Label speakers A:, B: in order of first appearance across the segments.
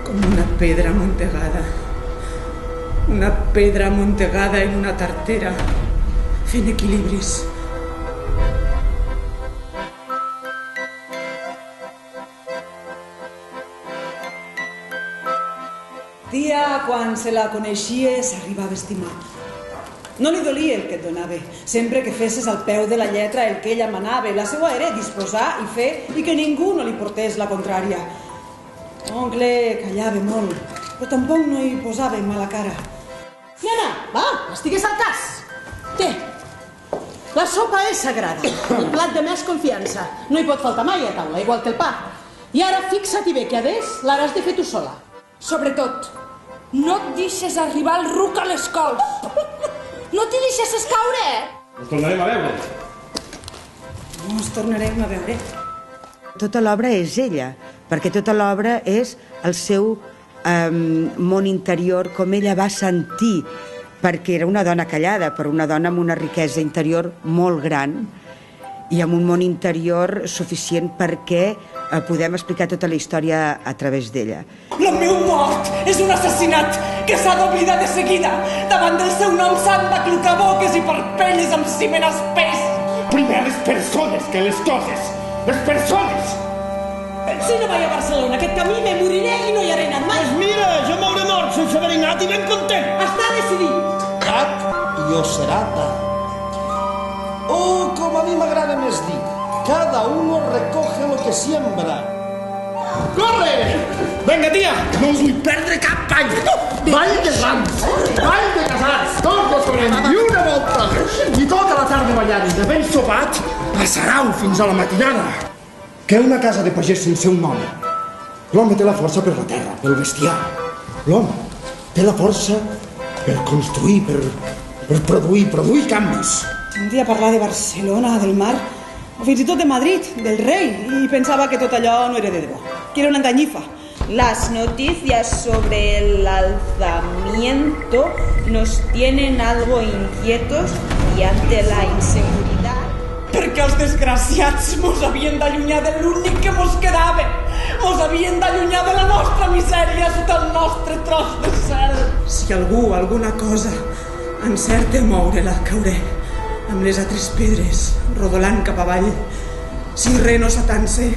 A: com una pedra amuntegada. Una pedra amuntegada en una tartera, fent equilibris. Tia, quan se la coneixia, s'arribava a estimar. No li dolia el que et donava. Sempre que fessis al peu de la lletra el que ella manava. La seva era disposar i fer i que ningú no li portés la contrària. Oncle callava molt, però tampoc no hi posava mala cara.
B: Nena, va, estigues al cas. Té, la sopa és sagrada, el plat de més confiança. No hi pot faltar mai a taula, igual que el pa. I ara fixa't-hi bé que adés l'hauràs de fer tu sola.
C: Sobretot, no et deixes arribar el ruc a les cols. No t'hi deixes caure,
D: Ens tornarem a veure.
A: No ens tornarem a veure.
E: Tota l'obra és ella, perquè tota l'obra és el seu món interior, com ella va sentir, perquè era una dona callada, però una dona amb una riquesa interior molt gran i amb un món interior suficient perquè podem explicar tota la història a través d'ella.
A: La meu mort és un assassinat que s'ha d'oblidar de seguida. Davant del seu nom s'han de clocar boques i parpelles amb ciment espès.
D: Primer les persones que les coses. Les persones!
B: Si no vaig a Barcelona, aquest camí me moriré i no hi haré anat mai.
F: Pues mira, jo m'hauré mort sense haver anat i ben content.
B: Està decidit.
F: Gat i ocerata. O, com a mi m'agrada més dir, cada uno recoge lo que siembra.
D: Corre! Vinga, tia! No us vull perdre cap any! Ball de rams! Ball de casats! Tot lo sobrem! I una volta! I tota la tarda ballant de ben sopat a Sarau fins a la matinada. Què una casa de pagès sense un home? L'home té la força per la terra, pel bestiar. L'home té la força per construir, per produir canvis.
A: Un dia parlar de Barcelona, del mar, o fins i tot de Madrid, del rei, i pensava que tot allò no era de debò, que era una enganyifa.
C: Las noticias sobre el alzamiento nos tienen algo inquietos y ante la inseguridad.
A: Perquè els desgraciats mos havien d'allunyar de l'únic que mos quedava. Mos havien d'allunyar de la nostra misèria sota el nostre tros de cel. Si algú, alguna cosa, encerta a moure-la, cauré amb les altres pedres, rodolant cap avall. Si res no s'atansa,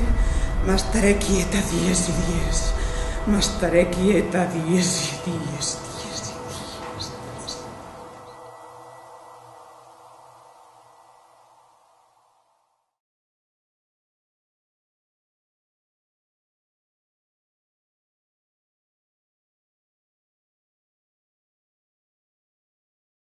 A: m'estaré quieta dies i dies. M'estaré quieta dies i dies.